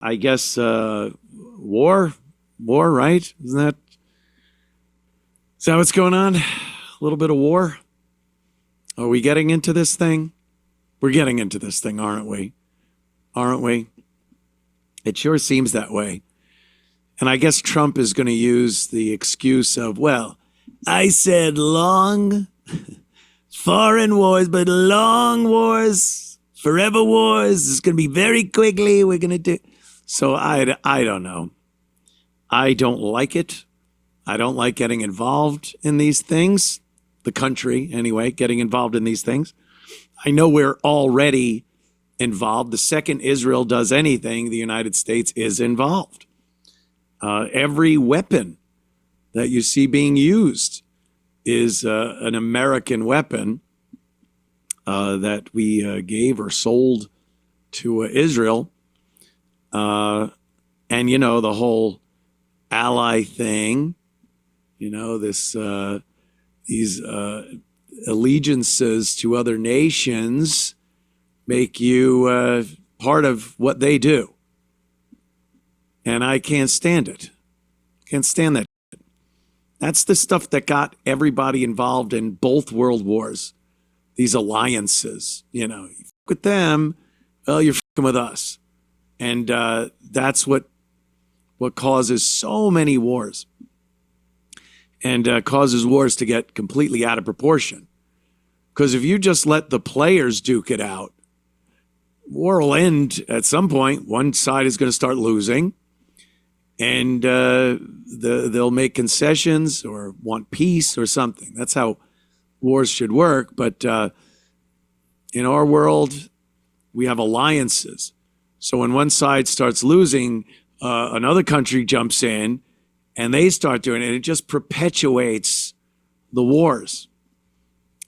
I guess war, right? Is that what's going on? A little bit of war. Are we getting into this thing? We're getting into this thing, aren't we? Aren't we? It sure seems that way. And I guess Trump is going to use the excuse of, well, I said long foreign wars, but long wars, forever wars. It's going to be very quickly. We're going to do. So I don't know. I don't like it. I don't like getting involved in these things. The country, anyway, getting involved in these things. I know we're already involved. The second Israel does anything, the United States is involved. Every weapon that you see being used is an American weapon that we gave or sold to Israel. And, you know, the whole ally thing, you know, these allegiances to other nations make you part of what they do. And I can't stand it. Can't stand that. That's the stuff that got everybody involved in both world wars. These alliances, you know, you fuck with them, well, you're fucking with us. And that's what causes so many wars. And causes wars to get completely out of proportion. Because if you just let the players duke it out, war will end at some point. One side is going to start losing. And they'll make concessions or want peace or something. That's how wars should work. But in our world, we have alliances. So when one side starts losing, another country jumps in and they start doing it. And it just perpetuates the wars.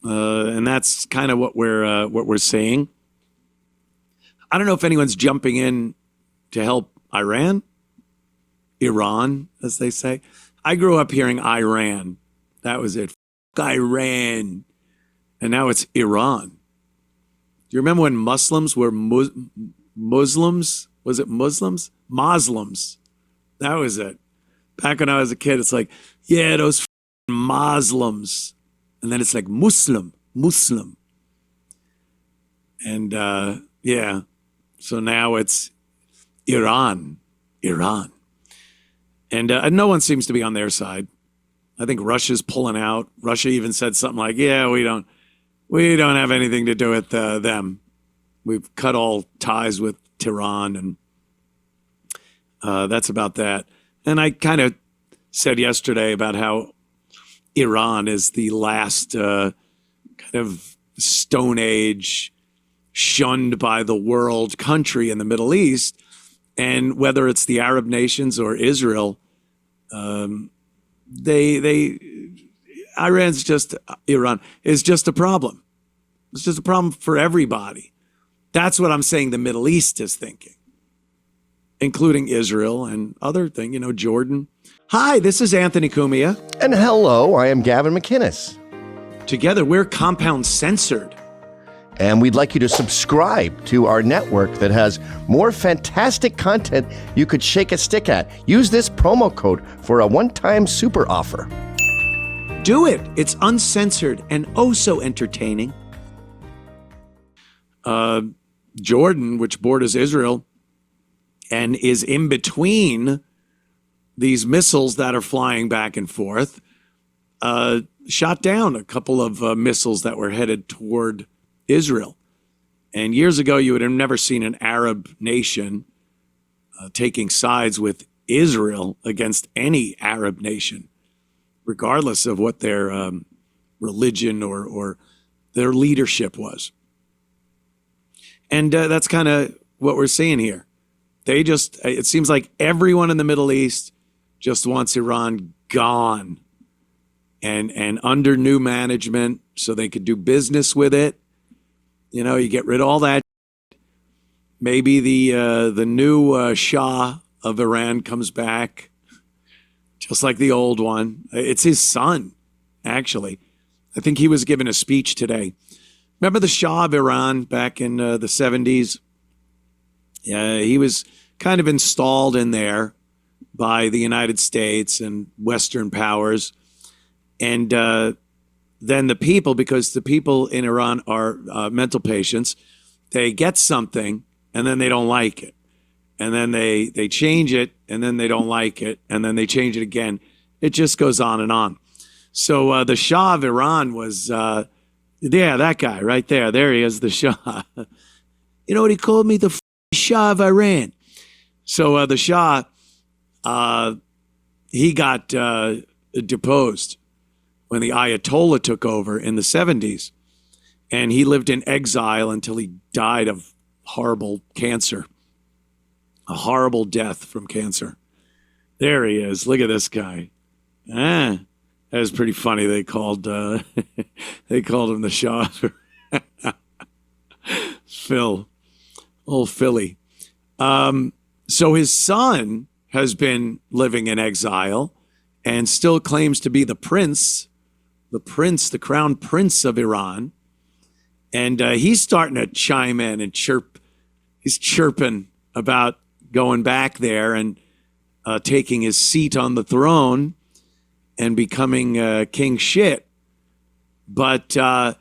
And that's kind of what we're seeing. I don't know if anyone's jumping in to help Iran. Iran, as they say. I grew up hearing Iran. That was it. Iran. And now it's Iran. Do you remember when Muslims were Muslims? Was it Muslims? Muslims. That was it. Back when I was a kid, it's like, yeah, those Muslims. And then it's like Muslim. And yeah. So now it's Iran. And no one seems to be on their side. I think Russia's pulling out. Russia even said something like, yeah, we don't have anything to do with them. We've cut all ties with Tehran, and that's about that. And I kind of said yesterday about how Iran is the last kind of Stone Age, shunned by the world country in the Middle East. And whether it's the Arab nations or Israel, Iran is just a problem. It's just a problem for everybody. That's what I'm saying the Middle East is thinking, including Israel and other things, you know, Jordan. Hi, this is Anthony Cumia. And hello, I am Gavin McInnes. Together, we're Compound Censored. And we'd like you to subscribe to our network that has more fantastic content you could shake a stick at. Use this promo code for a one-time super offer. Do it. It's uncensored and oh so entertaining. Jordan, which borders Israel and is in between these missiles that are flying back and forth, shot down a couple of missiles that were headed toward Israel. And years ago, you would have never seen an Arab nation taking sides with Israel against any Arab nation, regardless of what their religion or their leadership was. And that's kind of what we're seeing here. It seems like everyone in the Middle East just wants Iran gone and under new management so they could do business with it. You know, you get rid of all that. Maybe the new Shah of Iran comes back, just like the old one. It's his son, actually. I think he was giving a speech today. Remember the Shah of Iran back in the 70s? Yeah, he was kind of installed in there by the United States and Western powers. And then the people, because the people in Iran are mental patients, they get something and then they don't like it. And then they change it and then they don't like it. And then they change it again. It just goes on and on. So the Shah of Iran was, that guy right there. There he is, the Shah. You know what he called me? The Shah of Iran. So the Shah, he got deposed when the Ayatollah took over in the 70s. And he lived in exile until he died of horrible cancer. A horrible death from cancer. There he is. Look at this guy. That was pretty funny. They called him the Shah. Phil. Old Philly. So his son has been living in exile and still claims to be the crown prince of Iran. And he's starting to chime in and chirp. He's chirping about going back there and taking his seat on the throne and becoming king shit. But I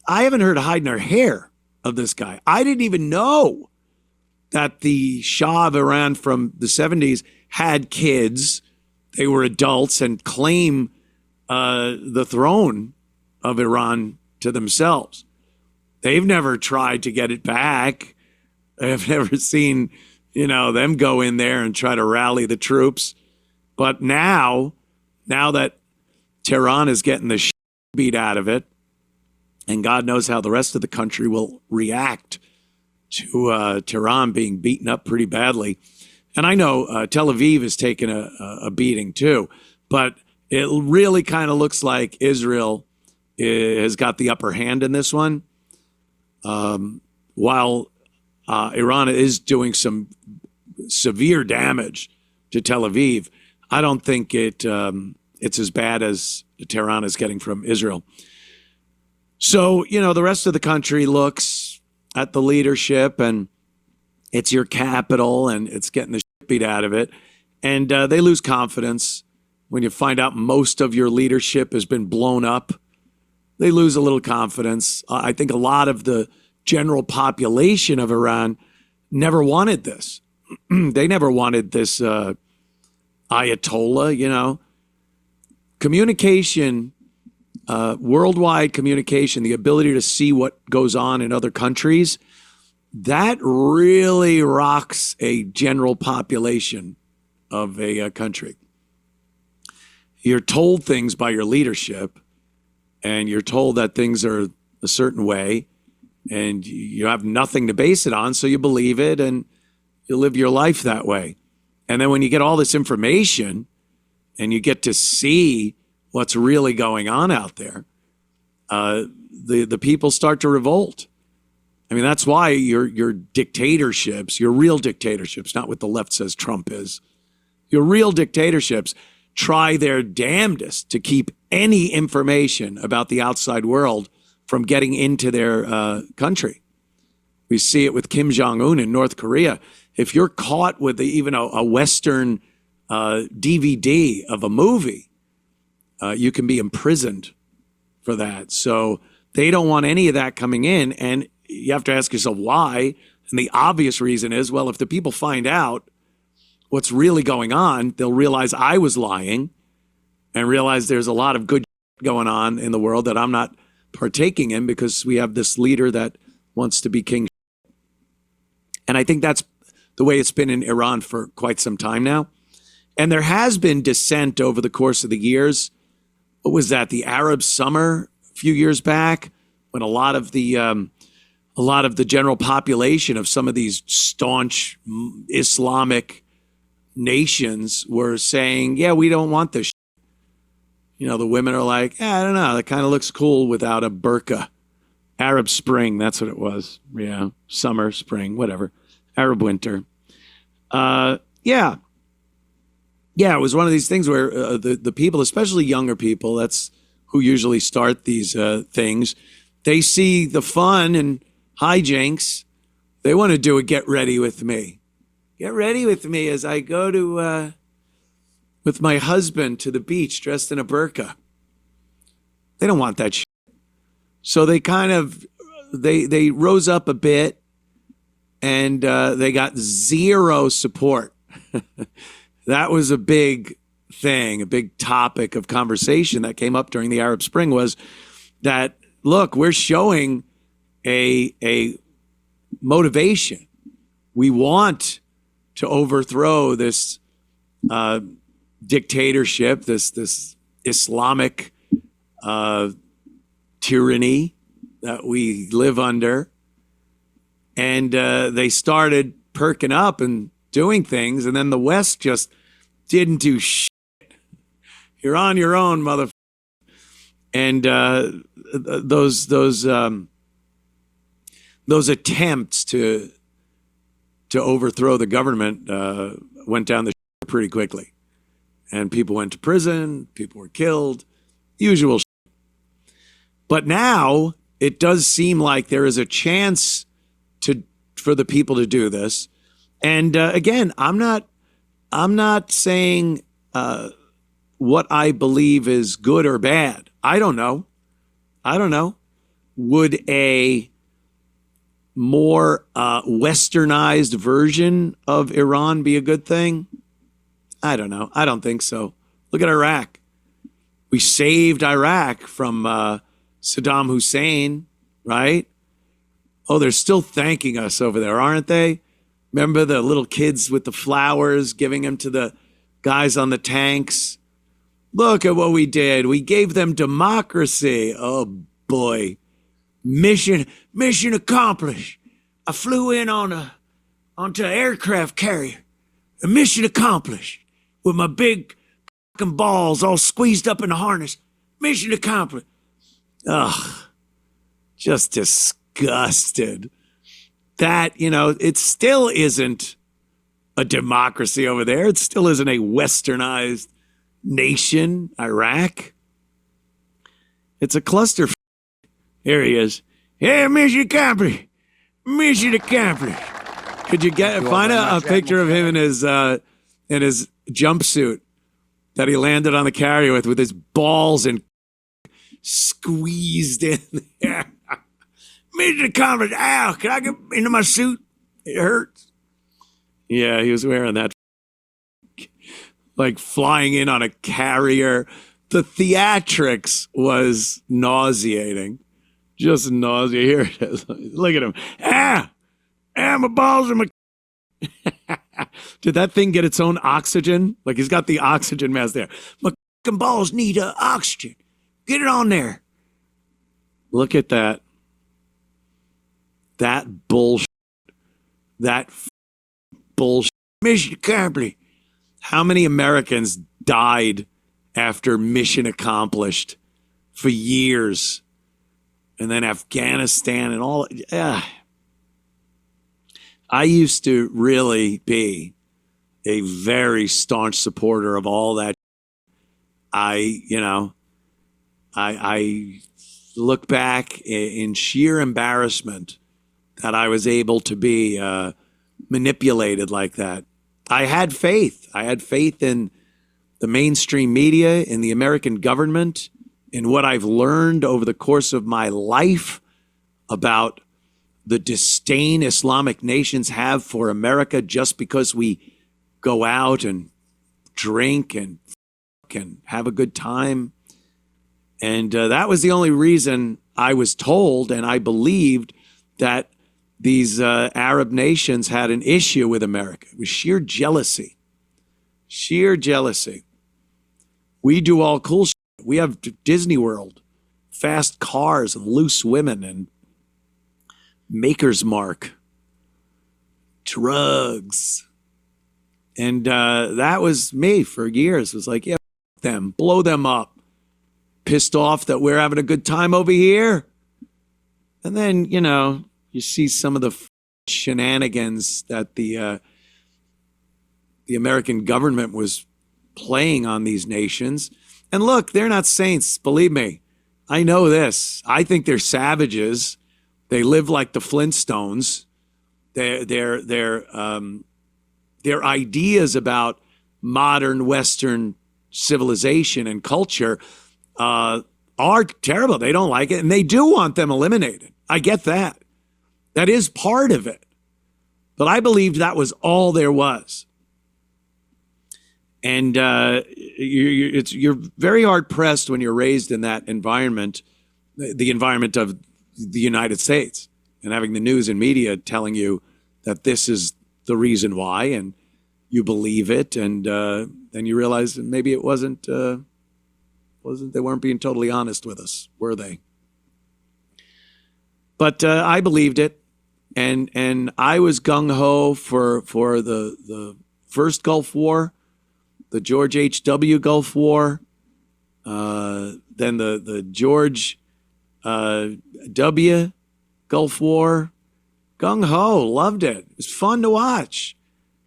haven't heard a hide nor hair of this guy. I didn't even know that the Shah of Iran from the 70s had kids. They were adults and claim the throne of Iran to themselves. They've never tried to get it back. I've never seen, them go in there and try to rally the troops. But now that Tehran is getting the shit beat out of it, and God knows how the rest of the country will react to Tehran being beaten up pretty badly. And I know Tel Aviv is taking a beating too, but it really kind of looks like Israel has got the upper hand in this one. While Iran is doing some severe damage to Tel Aviv, I don't think it's as bad as Tehran is getting from Israel. So, the rest of the country looks at the leadership and it's your capital and it's getting the shit beat out of it. And they lose confidence when you find out most of your leadership has been blown up. They lose a little confidence. I think a lot of the general population of Iran never wanted this. They never wanted this Ayatollah, Communication, worldwide communication, the ability to see what goes on in other countries, that really rocks a general population of a country. You're told things by your leadership, and you're told that things are a certain way, and you have nothing to base it on, so you believe it, and you live your life that way. And then when you get all this information, and you get to see what's really going on out there, the people start to revolt. I mean, that's why your dictatorships, your real dictatorships, not what the left says Trump is, your real dictatorships try their damnedest to keep any information about the outside world from getting into their country. We see it with Kim Jong-un in North Korea. If you're caught with even a Western DVD of a movie, you can be imprisoned for that. So they don't want any of that coming in. And you have to ask yourself why. And the obvious reason is, well, if the people find out what's really going on, they'll realize I was lying and realize there's a lot of good going on in the world that I'm not partaking in because we have this leader that wants to be king. And I think that's the way it's been in Iran for quite some time now. And there has been dissent over the course of the years. What was that? The Arab Summer a few years back, when a lot of the general population of some of these staunch Islamic nations were saying, yeah, we don't want this. The women are like, I don't know, that kind of looks cool without a burqa. Arab Spring, that's what it was. Yeah, summer, spring, whatever. Arab winter. Yeah, it was one of these things where the people, especially younger people, that's who usually start these things, they see the fun and hijinks, They want to do a get ready with me. Get ready with me as I go to with my husband to the beach dressed in a burqa. They don't want that shit. So they kind of they rose up a bit, and they got zero support. That was a big thing, a big topic of conversation that came up during the Arab Spring was that, look, we're showing a motivation. We want to overthrow this dictatorship, this Islamic tyranny that we live under. And they started perking up and doing things, and then the West just didn't do shit. You're on your own, motherfucker. And those attempts to overthrow the government went down the shit pretty quickly, and people went to prison. People were killed. Usual shit. But now it does seem like there is a chance for the people to do this. And again, I'm not saying what I believe is good or bad. I don't know. Would a more westernized version of Iran be a good thing? I don't know. I don't think so. Look at Iraq. We saved Iraq from Saddam Hussein, right? Oh, they're still thanking us over there, aren't they? Remember the little kids with the flowers giving them to the guys on the tanks? Look at what we did. We gave them democracy. Oh, boy. Mission accomplished. I flew in onto an aircraft carrier. A mission accomplished. With my big fucking balls all squeezed up in the harness. Mission accomplished. Ugh. Just disgusted. That, it still isn't a democracy over there. It still isn't a westernized nation, Iraq. It's a cluster. Here he is. Yeah, mission accomplished. Mission accomplished. Could you find a picture of him in his jumpsuit that he landed on the carrier with his balls and squeezed in there? Mission accomplished. Ow, can I get into my suit? It hurts. Yeah, he was wearing that. Like flying in on a carrier. The theatrics was nauseating. Just nauseating. Here it is. Look at him. My balls are my... Did that thing get its own oxygen? Like he's got the oxygen mask there. My balls need oxygen. Get it on there. Look at that. That bullshit. That bullshit. Mission accomplished. How many Americans died after mission accomplished for years? And then Afghanistan and all. I used to really be a very staunch supporter of all that. I look back in sheer embarrassment that I was able to be manipulated like that. I had faith. I had faith in the mainstream media, in the American government, in what I've learned over the course of my life about the disdain Islamic nations have for America just because we go out and drink and have a good time. And that was the only reason I was told and I believed that these Arab nations had an issue with America. It was sheer jealousy. Sheer jealousy. We do all cool shit. We have Disney World, fast cars and loose women and Maker's Mark, drugs. And that was me for years. It was like, yeah, them, blow them up. Pissed off that we're having a good time over here. And then, you see some of the shenanigans that the American government was playing on these nations. And look, they're not saints, believe me. I know this. I think they're savages. They live like the Flintstones. their ideas about modern Western civilization and culture are terrible. They don't like it, and they do want them eliminated. I get that. That is part of it. But I believed that was all there was. And you're very hard pressed when you're raised in that environment, the environment of the United States, and having the news and media telling you that this is the reason why, and you believe it, and then you realize that maybe it wasn't. They weren't being totally honest with us, were they? But I believed it, and I was gung ho for the first Gulf War, the George H.W. Gulf War, then the George W. Gulf War. Gung ho, loved it. It was fun to watch.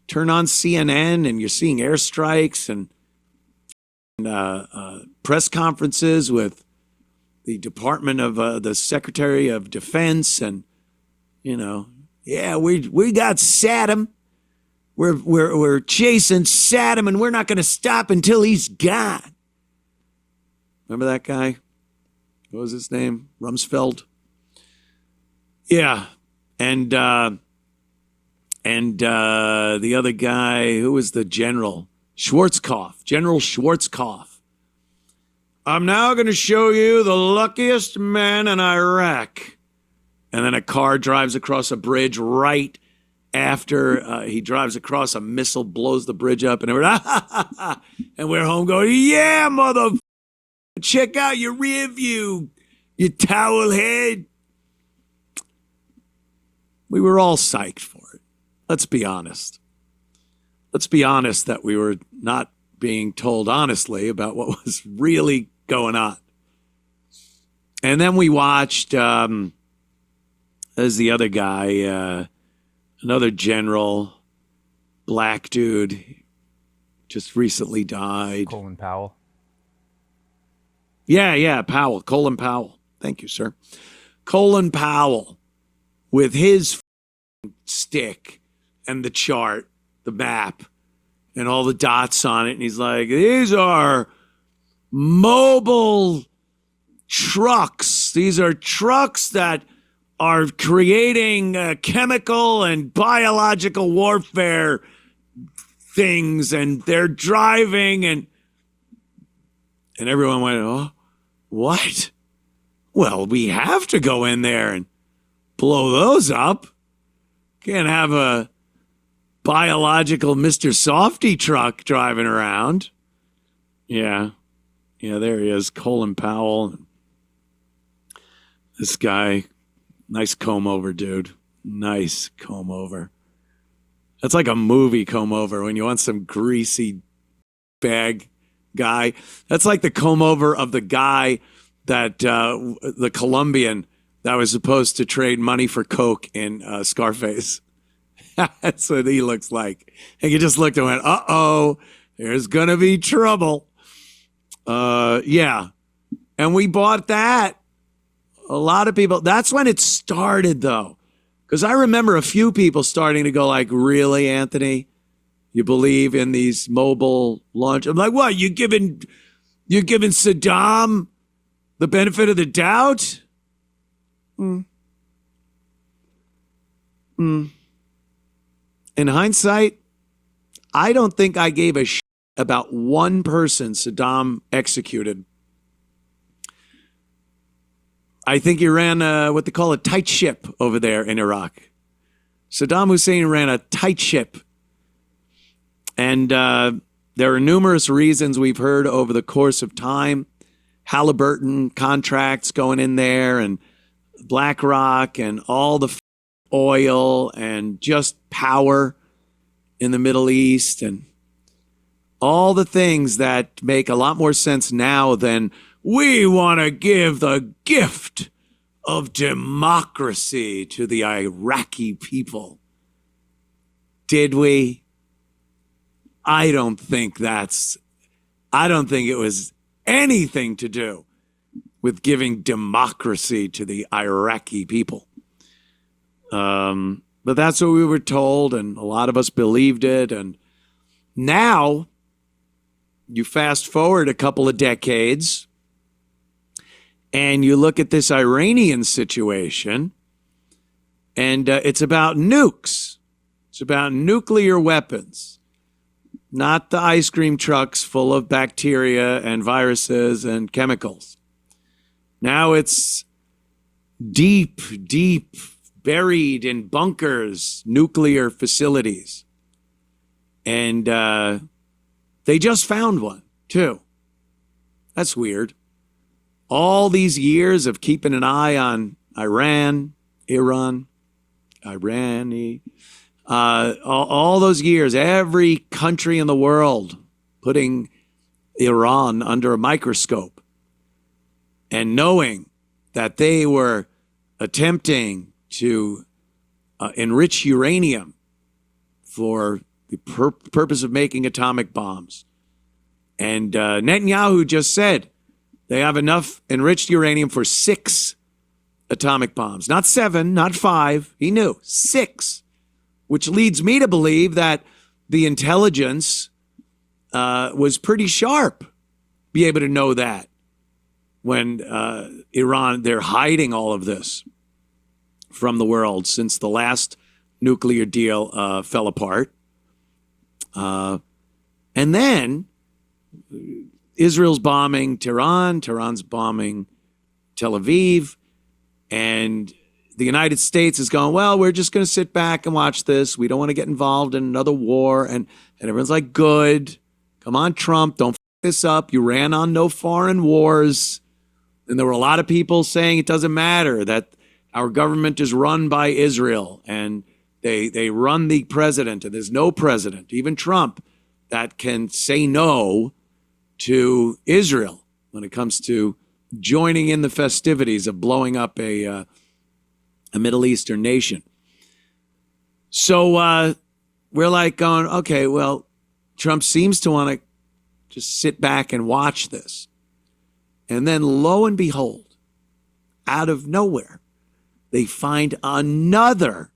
Turn on CNN and you're seeing airstrikes and press conferences with the Department of the Secretary of Defense, and yeah, we got Saddam. We're chasing Saddam, and we're not going to stop until he's gone. Remember that guy? What was his name? Rumsfeld. Yeah, and the other guy, who was the general? Schwarzkopf, General Schwarzkopf. I'm now going to show you the luckiest man in Iraq. And then a car drives across a bridge right after he drives across, a missile blows the bridge up, and we're home going, yeah, mother, check out your rear view, you towel head. We were all psyched for it. Let's be honest. Let's be honest that we were not being told honestly about what was really going on. And then we watched, there's the other guy, another general, black dude, just recently died. Colin Powell. Yeah, Powell, Colin Powell. Thank you, sir. Colin Powell with his stick and the chart, the map, and all the dots on it. And he's like, these are mobile trucks. These are trucks that are creating chemical and biological warfare things, and they're driving, and everyone went, oh, what? Well, we have to go in there and blow those up. Can't have a biological Mr. Softy truck driving around. Yeah, there he is, Colin Powell. This guy, nice comb over, dude. Nice comb over. That's like a movie comb over when you want some greasy bag guy. That's like the comb over of the guy that, the Colombian that was supposed to trade money for coke in Scarface. That's what he looks like. And you just looked and went, uh-oh, there's going to be trouble. Yeah. And we bought that. A lot of people. That's when it started, though. Because I remember a few people starting to go like, really, Anthony? You believe in these mobile launch? I'm like, what? You're giving Saddam the benefit of the doubt? In hindsight, I don't think I gave a shit about one person Saddam executed. I think he ran what they call a tight ship over there in Iraq. Saddam Hussein ran a tight ship. And there are numerous reasons we've heard over the course of time. Halliburton contracts going in there, and BlackRock, and all the oil, and just power in the Middle East, and all the things that make a lot more sense now than we want to give the gift of democracy to the Iraqi people. Did we? I don't think it was anything to do with giving democracy to the Iraqi people. But that's what we were told, and a lot of us believed it. And now, you fast forward a couple of decades, and you look at this Iranian situation, and it's about nukes. It's about nuclear weapons, not the ice cream trucks full of bacteria and viruses and chemicals. Now it's deep, deep, buried in bunkers, nuclear facilities. And they just found one, too. That's weird. All these years of keeping an eye on Iran, all those years, every country in the world putting Iran under a microscope and knowing that they were attempting to enrich uranium for the purpose of making atomic bombs. And Netanyahu just said they have enough enriched uranium for 6 atomic bombs. Not 7, not 5. He knew 6, which leads me to believe that the intelligence was pretty sharp, be able to know that when Iran, they're hiding all of this from the world since the last nuclear deal fell apart. And then Israel's bombing Tehran, Tehran's bombing Tel Aviv, and the United States is going, well, we're just going to sit back and watch this. We don't want to get involved in another war. And everyone's like, good. Come on, Trump, don't f this up. You ran on no foreign wars. And there were a lot of people saying it doesn't matter, that our government is run by Israel and they run the president, and there's no president, even Trump, that can say no to Israel when it comes to joining in the festivities of blowing up a Middle Eastern nation. So we're like going, okay, well, Trump seems to want to just sit back and watch this. And then lo and behold, out of nowhere, they find another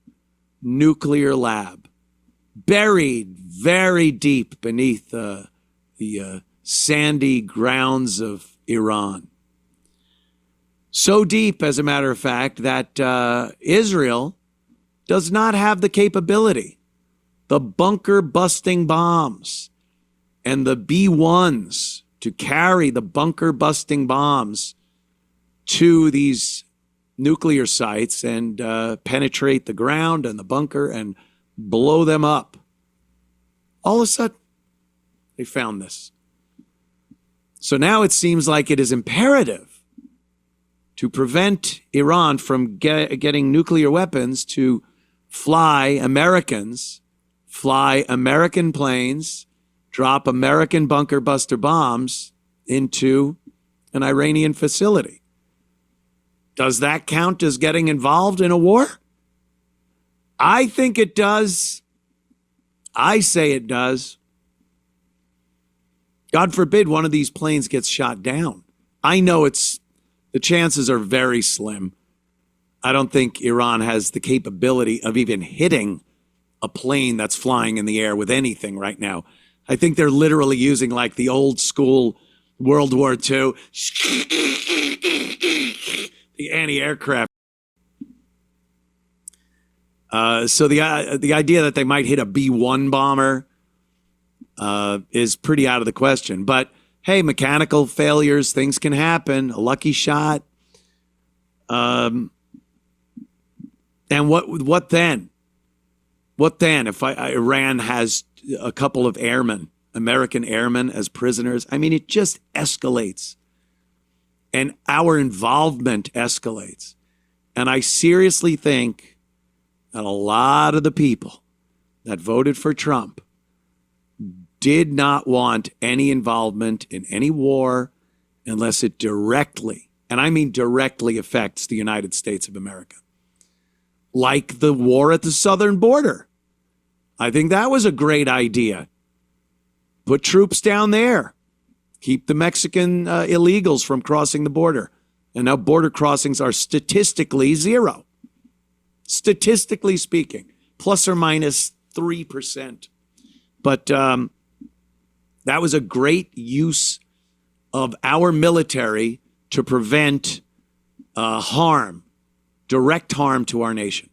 nuclear lab buried very deep beneath the sandy grounds of Iran. So deep, as a matter of fact, that Israel does not have the capability, the bunker-busting bombs and the B-1s to carry the bunker-busting bombs to these nuclear sites and penetrate the ground and the bunker and blow them up. All of a sudden, they found this. So now it seems like it is imperative to prevent Iran from getting nuclear weapons to fly American planes, drop American bunker buster bombs into an Iranian facility. Does that count as getting involved in a war? I think it does. I say it does. God forbid one of these planes gets shot down. I know the chances are very slim. I don't think Iran has the capability of even hitting a plane that's flying in the air with anything right now. I think they're literally using like the old school World War II, the anti-aircraft. So the idea that they might hit a B-1 bomber is pretty out of the question. But hey, mechanical failures, things can happen. A lucky shot. And what then? What then if Iran has a couple of airmen, American airmen as prisoners? I mean, it just escalates. And our involvement escalates. And I seriously think that a lot of the people that voted for Trump did not want any involvement in any war unless it directly, and I mean directly, affects the United States of America. Like the war at the southern border. I think that was a great idea. Put troops down there. Keep the Mexican illegals from crossing the border. And now border crossings are statistically zero. statistically speaking, plus or minus 3%. But that was a great use of our military to prevent harm, direct harm to our nation.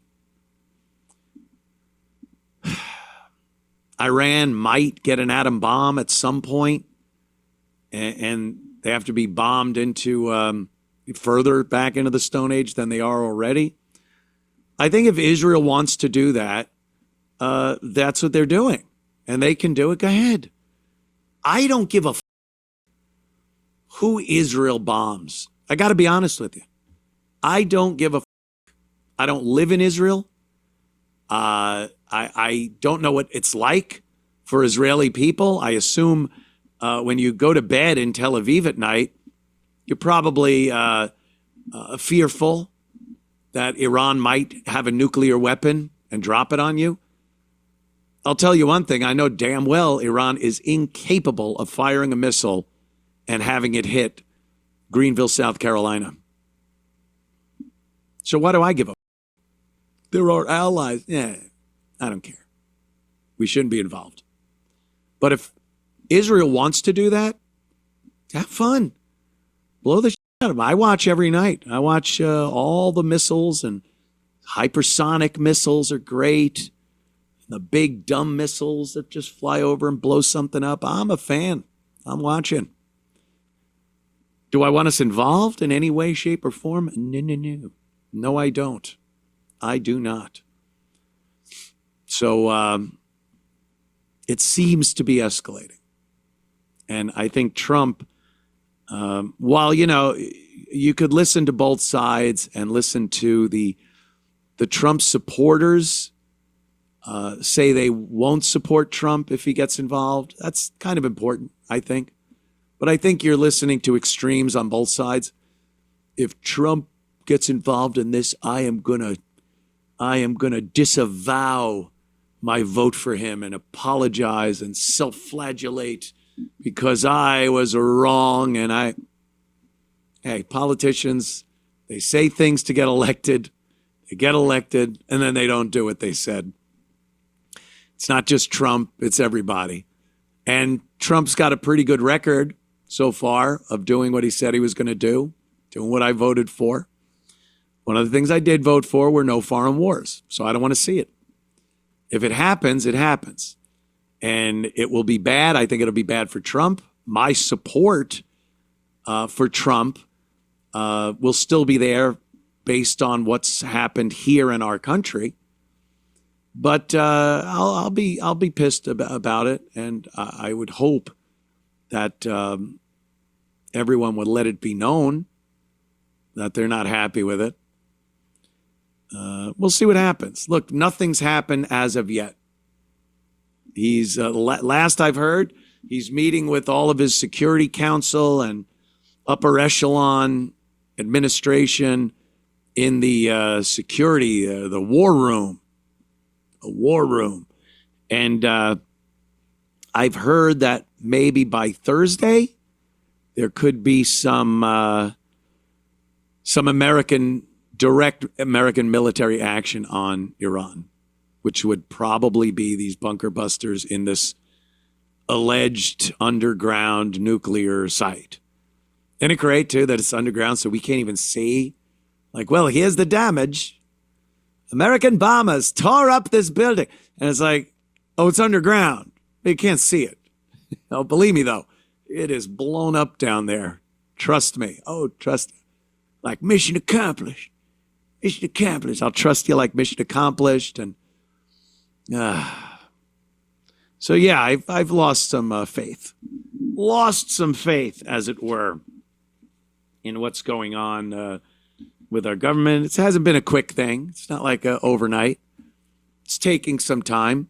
Iran might get an atom bomb at some point, and they have to be bombed into further back into the Stone Age than they are already. I think if Israel wants to do that, that's what they're doing, and they can do it. Go ahead. I don't give a who Israel bombs. I got to be honest with you. I don't give a I don't live in Israel. I don't know what it's like for Israeli people. I assume when you go to bed in Tel Aviv at night, you're probably fearful that Iran might have a nuclear weapon and drop it on you. I'll tell you one thing. I know damn well Iran is incapable of firing a missile and having it hit Greenville, South Carolina. So why do I give a They're our allies. Yeah, I don't care. We shouldn't be involved. But if Israel wants to do that, have fun. Blow the shit out of them. I watch every night. I watch all the missiles, and hypersonic missiles are great. The big dumb missiles that just fly over and blow something up. I'm a fan. I'm watching. Do I want us involved in any way, shape, or form? No. No, I don't. I do not. So it seems to be escalating. And I think Trump, while, you could listen to both sides and listen to the Trump supporters say they won't support Trump if he gets involved. That's kind of important, I think. But I think you're listening to extremes on both sides. If Trump gets involved in this, I am gonna disavow my vote for him and apologize and self-flagellate because I was wrong. And hey, politicians, they say things to get elected. They get elected, and then they don't do what they said. It's not just Trump, it's everybody. And Trump's got a pretty good record so far of doing what he said he was going to do, doing what I voted for. One of the things I did vote for were no foreign wars, so I don't want to see it. If it happens, it happens. And it will be bad. I think it'll be bad for Trump. My support for Trump will still be there based on what's happened here in our country. But I'll be pissed about it, and I would hope that everyone would let it be known that they're not happy with it. We'll see what happens. Look, nothing's happened as of yet. He's last I've heard, he's meeting with all of his Security Council and upper echelon administration in the security, the war room. A war room. And I've heard that maybe by Thursday, there could be some direct American military action on Iran, which would probably be these bunker busters in this alleged underground nuclear site. Isn't it great, too, that it's underground so we can't even see? Like, well, here's the damage. American bombers tore up this building. And it's like, oh, it's underground. You can't see it. Oh, believe me, though, it is blown up down there. Trust me. Oh, trust me. Like mission accomplished. Mission accomplished. I'll trust you like mission accomplished. And so, yeah, I've lost some faith. Lost some faith, as it were, in what's going on with our government. It hasn't been a quick thing. It's not like overnight. It's taking some time.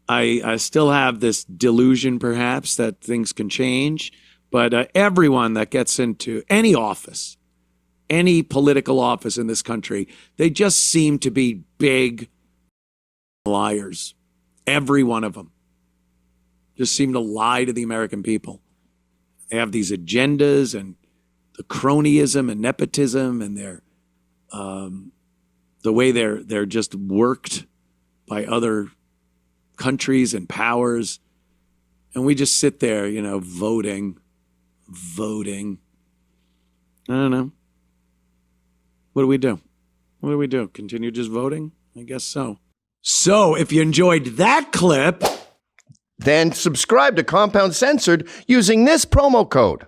I still have this delusion, perhaps, that things can change. But everyone that gets into any office, any political office in this country, they just seem to be big liars. Every one of them just seem to lie to the American people. They have these agendas and the cronyism and nepotism, and the way they're just worked by other countries and powers. And we just sit there, voting. I don't know. What do we do? What do we do? Continue just voting? I guess so. So if you enjoyed that clip, then subscribe to Compound Censored using this promo code.